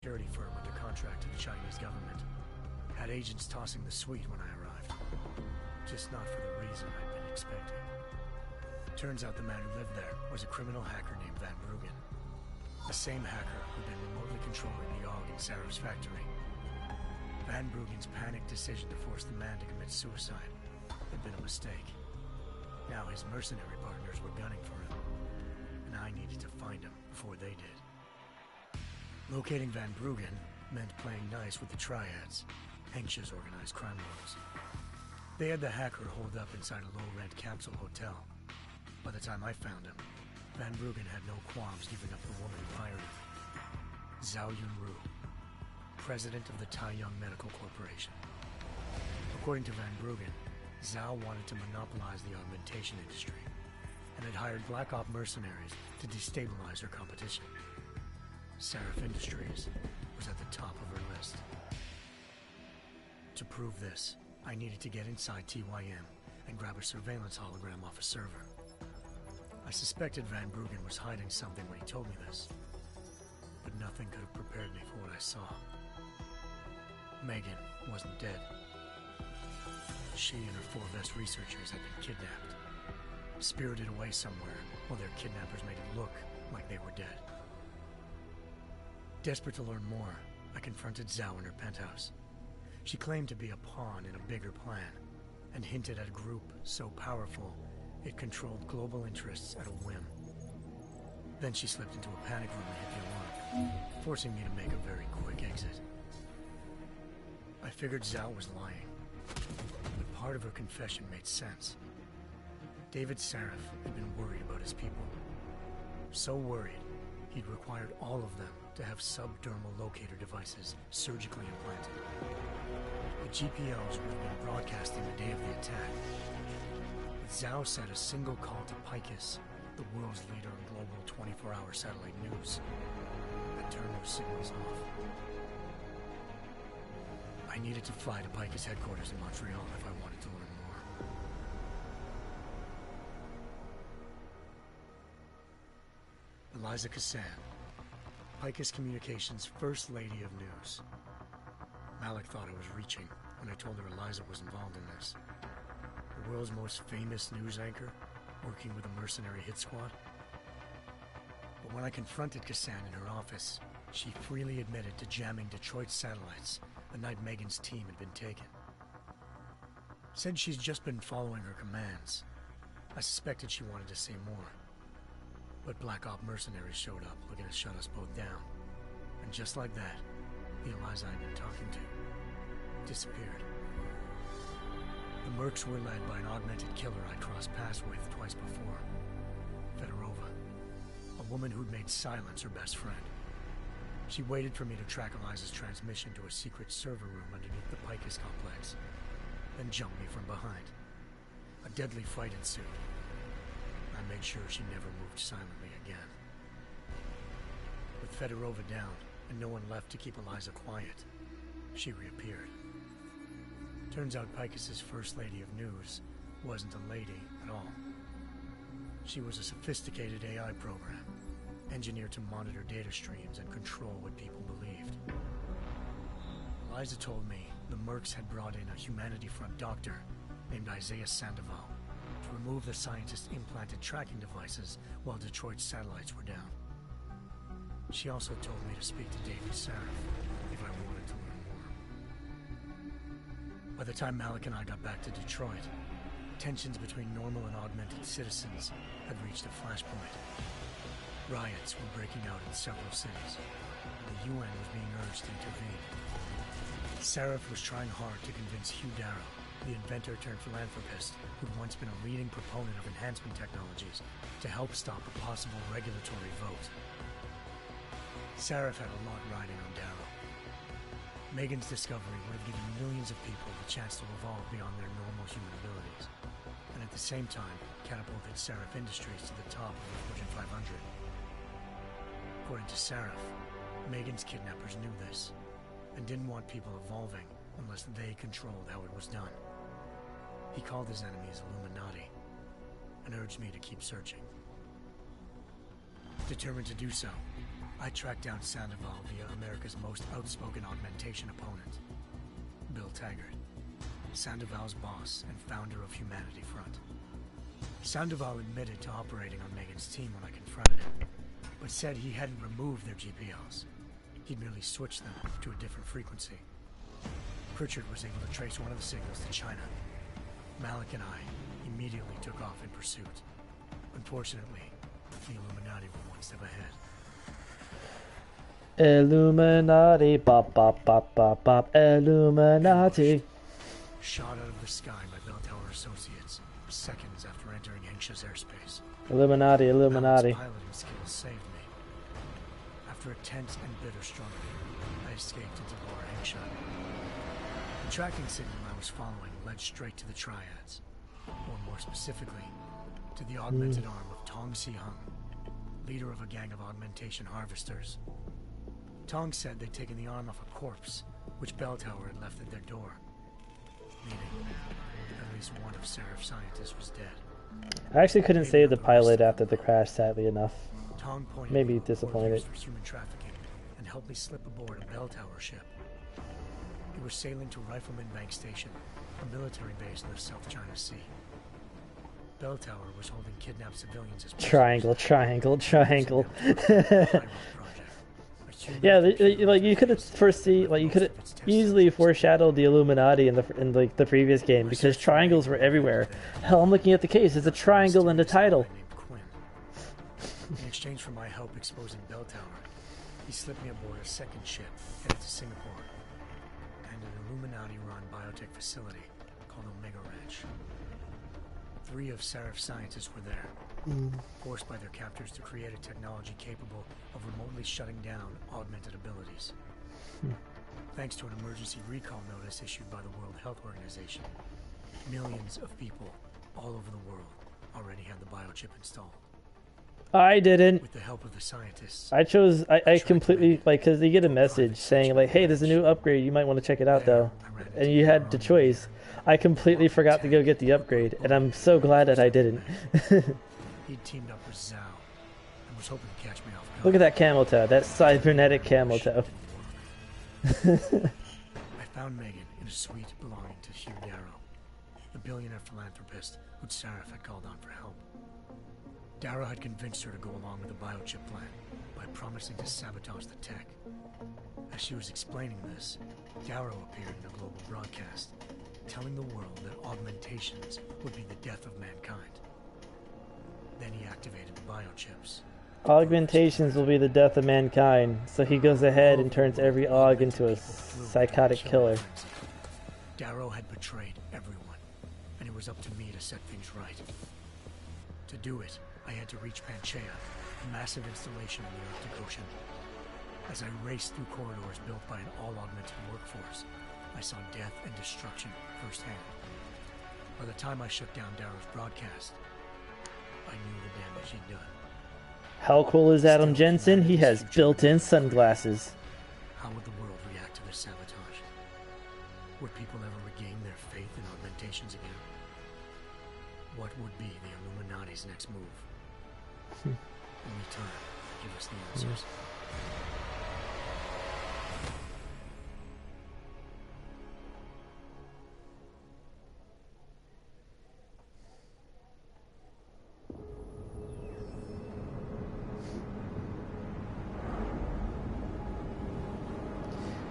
security firm under contract to the Chinese government. Had agents tossing the suite when I arrived. Just not for the reason I'd been expecting. Turns out the man who lived there was a criminal hacker named Van Bruggen. The same hacker who'd been remotely controlling the AUG in Sarah's factory. Van Bruggen's panicked decision to force the man to commit suicide had been a mistake. Now his mercenary partners were gunning for him, and I needed to find him before they did. Locating Van Bruggen meant playing nice with the triads, Henksch's organized crime lords. They had the hacker holed up inside a low-rent capsule hotel. By the time I found him, Van Bruggen had no qualms giving up the woman who hired him. Zhao Yunru, president of the Taiyang Medical Corporation. According to Van Bruggen, Zhao wanted to monopolize the augmentation industry and had hired Black Op mercenaries to destabilize her competition. Seraph Industries was at the top of her list. To prove this, I needed to get inside TYM and grab a surveillance hologram off a server. I suspected Van Bruggen was hiding something when he told me this, but nothing could have prepared me for what I saw. Megan wasn't dead. She and her 4 best researchers had been kidnapped, spirited away somewhere while their kidnappers made it look like they were dead. Desperate to learn more, I confronted Zhao in her penthouse. She claimed to be a pawn in a bigger plan, and hinted at a group so powerful it controlled global interests at a whim. Then she slipped into a panic room and hit the alarm, forcing me to make a very quick exit. I figured Zhao was lying, but part of her confession made sense. David Saraf had been worried about his people. So worried, he'd required all of them to have subdermal locator devices surgically implanted. The GPOs would have been broadcasting the day of the attack. But Zhao said a single call to Picus, the world's leader in global 24-hour satellite news, had turned those signals off. I needed to fly to Picus headquarters in Montreal if I wanted to learn more. Eliza Cassan, Picus Communications' First Lady of News. Malik thought I was reaching when I told her Eliza was involved in this. The world's most famous news anchor, working with a mercenary hit squad. But when I confronted Cassan in her office, she freely admitted to jamming Detroit's satellites the night Megan's team had been taken. Said she's just been following her commands. I suspected she wanted to say more. But Black Op mercenaries showed up looking to shut us both down. And just like that, the Eliza I'd been talking to disappeared. The Mercs were led by an augmented killer I'd crossed paths with twice before. Fedorova, a woman who'd made silence her best friend. She waited for me to track Eliza's transmission to a secret server room underneath the Picus complex, then jumped me from behind. A deadly fight ensued. I made sure she never moved silently again. With Fedorova down and no one left to keep Eliza quiet, she reappeared. Turns out Picus's First Lady of News wasn't a lady at all. She was a sophisticated AI program, engineered to monitor data streams and control what people believed. Eliza told me the Mercs had brought in a Humanity Front doctor named Isaiah Sandoval to remove the scientist's implanted tracking devices while Detroit's satellites were down. She also told me to speak to David Saraf if I wanted to learn more. By the time Malik and I got back to Detroit, tensions between normal and augmented citizens had reached a flashpoint. Riots were breaking out in several cities, and the UN was being urged to intervene. Saraf was trying hard to convince Hugh Darrow, the inventor-turned-philanthropist who'd once been a leading proponent of enhancement technologies, to help stop a possible regulatory vote. Saraf had a lot riding on Darrow. Megan's discovery would have given millions of people the chance to evolve beyond their normal human abilities, and at the same time catapulted Seraph Industries to the top of the Fortune 500. According to Saraf, Megan's kidnappers knew this, and didn't want people evolving unless they controlled how it was done. He called his enemies Illuminati, and urged me to keep searching. Determined to do so, I tracked down Sandoval via America's most outspoken augmentation opponent, Bill Taggart, Sandoval's boss and founder of Humanity Front. Sandoval admitted to operating on Megan's team when I confronted him, but said he hadn't removed their GPLs. He'd merely switched them to a different frequency. Pritchard was able to trace one of the signals to China. Malik and I immediately took off in pursuit. Unfortunately, the Illuminati were one step ahead. Illuminati, bop, bop, bop, bop, bop, Illuminati. Shot out of the sky by Bell Tower Associates, seconds after entering Hengsha's airspace. Illuminati, Illuminati. Malik's piloting skills saved me. After a tense and bitter struggle, I escaped into Lower Hengsha. The tracking signal I was following led straight to the Triads, or more specifically, to the augmented arm of Tong Si-hung, leader of a gang of augmentation harvesters. Tong said they'd taken the arm off a corpse, which Bell Tower had left at their door, meaning at least one of Seraph's scientists was dead. I actually couldn't save the pilot after the crash, sadly enough. Tong pointed Maybe me disappointed. for human trafficking and helped me slip aboard a Bell Tower ship. We were sailing to Rifleman Bank Station, a military base in the South China Sea. Bell Tower was holding kidnapped civilians as Triangle, triangle, triangle. project. Yeah, like you could have foreseen, like you could have easily foreshadowed the Illuminati in the previous game because triangles were everywhere. Hell, I'm looking at the case. There's a triangle in the title. In exchange for my help exposing Bell Tower, he slipped me aboard a second ship headed to Singapore and an Illuminati-run biotech facility called Omega Ranch. 3 of Seraph's scientists were there, forced by their captors to create a technology capable of remotely shutting down augmented abilities. Thanks to an emergency recall notice issued by the World Health Organization, millions of people all over the world already had the biochip installed. I didn't. With the help of the scientists, I completely, like, because you get a message saying, like, hey, there's a new upgrade, you might want to check it out, though. And you had the choice. I completely forgot to go get the upgrade, and I'm so glad that I didn't. He'd teamed up with Zhao and was hoping to catch me off guard. Look at that camel toe, that cybernetic camel toe. I found Megan in a suite belonging to Hugh Darrow, the billionaire philanthropist who'd Seraph had called on for help. Darrow had convinced her to go along with the biochip plan by promising to sabotage the tech. As she was explaining this, Darrow appeared in a global broadcast, telling the world that augmentations would be the death of mankind. Then he activated the biochips. Augmentations will be the death of mankind, so he goes ahead and turns every aug into a psychotic killer. Darrow had betrayed everyone, and it was up to me to set things right. To do it, I had to reach Panchaea, a massive installation in the Arctic Ocean. As I raced through corridors built by an all-augmented workforce, I saw death and destruction firsthand. By the time I shut down Darrow's broadcast, I knew the damage he'd done. How cool is Adam Jensen? He has built-in sunglasses. How would the world react to this sabotage? Would people ever regain their faith in augmentations again? What would be the Illuminati's next move? Only time will give us the answers.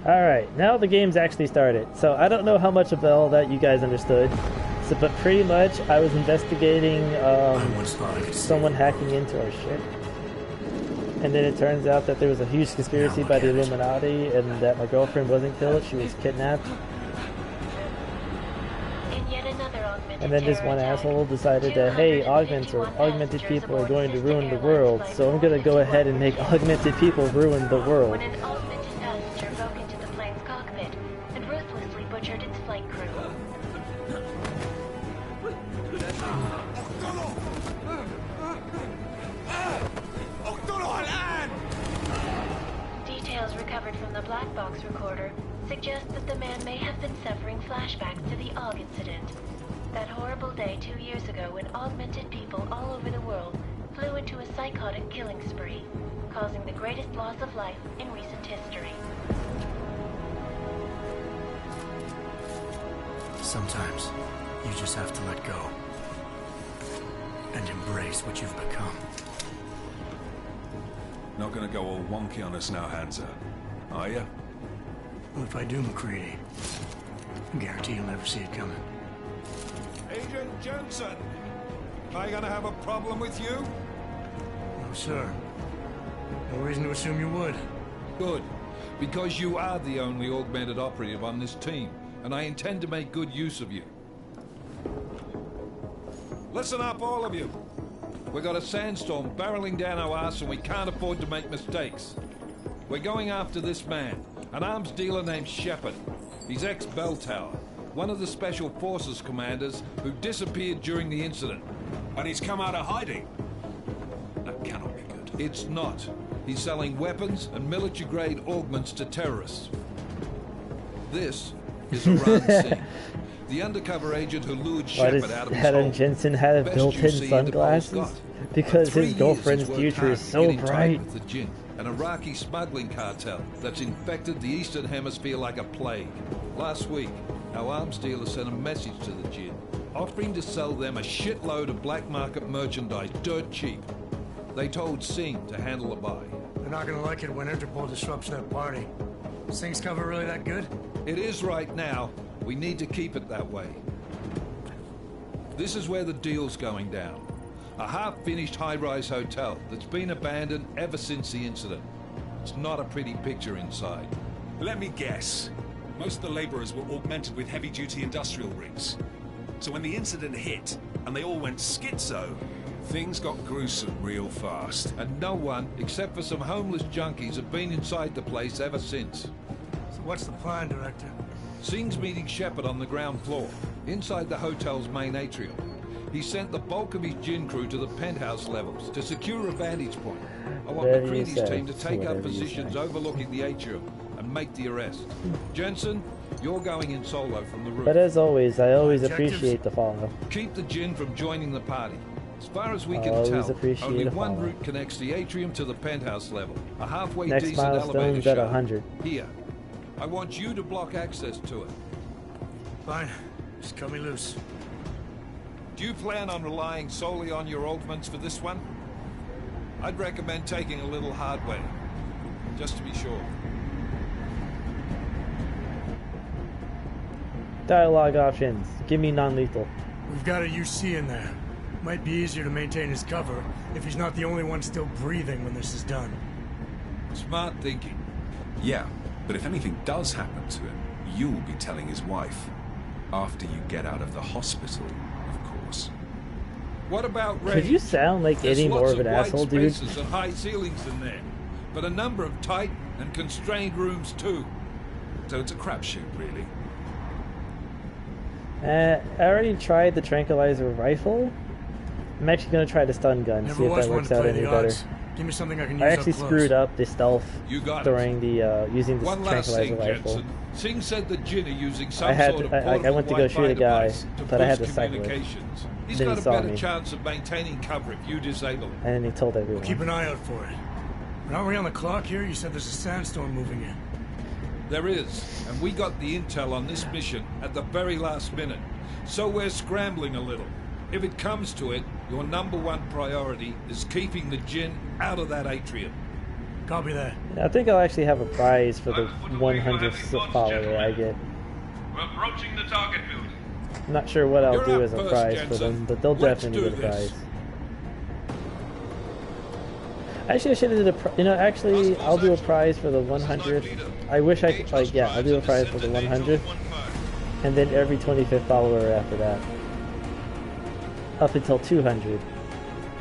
Alright, now the game's actually started. So I don't know how much of all that you guys understood. So, but pretty much I was investigating someone hacking into our ship. And then it turns out that there was a huge conspiracy by the Illuminati and that my girlfriend wasn't killed, she was kidnapped. And then this one asshole decided that, hey, augmented people are going to ruin the world, so I'm gonna go ahead and make augmented people ruin the world. Black box recorder suggests that the man may have been suffering flashbacks to the AUG incident. That horrible day 2 years ago when augmented people all over the world flew into a psychotic killing spree, causing the greatest loss of life in recent history. Sometimes, you just have to let go. And embrace what you've become. Not gonna go all wonky on us now, Hansa, are you? Well, if I do, McCready, I guarantee you'll never see it coming. Agent Jensen! Am I gonna have a problem with you? No, sir. No reason to assume you would. Good. Because you are the only augmented operative on this team, and I intend to make good use of you. Listen up, all of you. We've got a sandstorm barreling down our arse and we can't afford to make mistakes. We're going after this man, an arms dealer named Shepard. He's ex-Bell Tower, one of the Special Forces commanders who disappeared during the incident. And he's come out of hiding. That cannot be good. It's not. He's selling weapons and military-grade augments to terrorists. This is a run scene. The undercover agent who lured Shepard out of his home. Jensen have built-in sunglasses? Because his girlfriend's future is so bright. With the Jinn, an Iraqi smuggling cartel that's infected the Eastern Hemisphere like a plague. Last week, our arms dealer sent a message to the Jinn, offering to sell them a shitload of black market merchandise dirt cheap. They told Singh to handle the buy. They're not gonna like it when Interpol disrupts their party. Singh's cover really that good? It is right now. We need to keep it that way. This is where the deal's going down. A half-finished high-rise hotel that's been abandoned ever since the incident. It's not a pretty picture inside. Let me guess. Most of the laborers were augmented with heavy-duty industrial rigs. So when the incident hit, and they all went schizo, things got gruesome real fast. And no one, except for some homeless junkies, have been inside the place ever since. So what's the plan, Director? Singh's meeting Shepard on the ground floor, inside the hotel's main atrium. He sent the bulk of his Jinn crew to the penthouse levels to secure a vantage point. I want McCready's team to take up positions overlooking the atrium and make the arrest. Jensen, you're going in solo from the roof. But as always, I always appreciate the follow. Keep the Jinn from joining the party. As far as we can tell, only one route connects the atrium to the penthouse level. A halfway decent elevator at 100. Here. I want you to block access to it. Fine. Just cut me loose. Do you plan on relying solely on your augments for this one? I'd recommend taking a little hardware, just to be sure. Dialogue options. Give me non-lethal. We've got a UC in there. Might be easier to maintain his cover if he's not the only one still breathing when this is done. Smart thinking. Yeah, but if anything does happen to him, you'll be telling his wife. After you get out of the hospital, of course. What about range? Could you sound like any more of an asshole, dude? There's lots of white spaces and high ceilings in there, but a number of tight and constrained rooms too. So it's a crapshoot, really. I already tried the tranquilizer rifle. I'm actually going to try the stun gun, see if that works out any better. Give me something I can use. I actually screwed up the stealth during the using the tranquilizer rifle. Singh said the Jinn are using some sort of I went to go shoot a guy, but I had to cycle it. He's got a better chance of maintaining cover if you disable him. And then he told everyone. We'll keep an eye out for it. But aren't we on the clock here? You said there's a sandstorm moving in. There is, and we got the intel on this mission at the very last minute. So we're scrambling a little. If it comes to it, your #1 priority is keeping the Jinn out of that atrium. Copy that. I think I'll actually have a prize for the 100th follower I get. We're approaching the target building. I'm not sure what I'll do as a prize for them, but they'll definitely get a prize. Actually, I should have did a I'll do a prize for the 100th. I wish I could, I'll do a prize for the 100th. And then every 25th follower after that. Up until 200.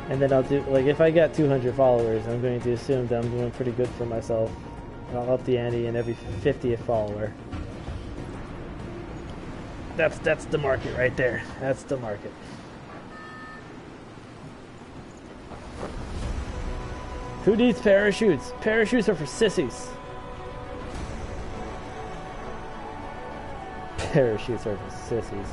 And then I'll do, if I get 200 followers, I'm going to assume that I'm doing pretty good for myself. I'll up the ante in every 50th follower. That's the market right there. That's the market. Who needs parachutes? Parachutes are for sissies. Parachutes are for sissies.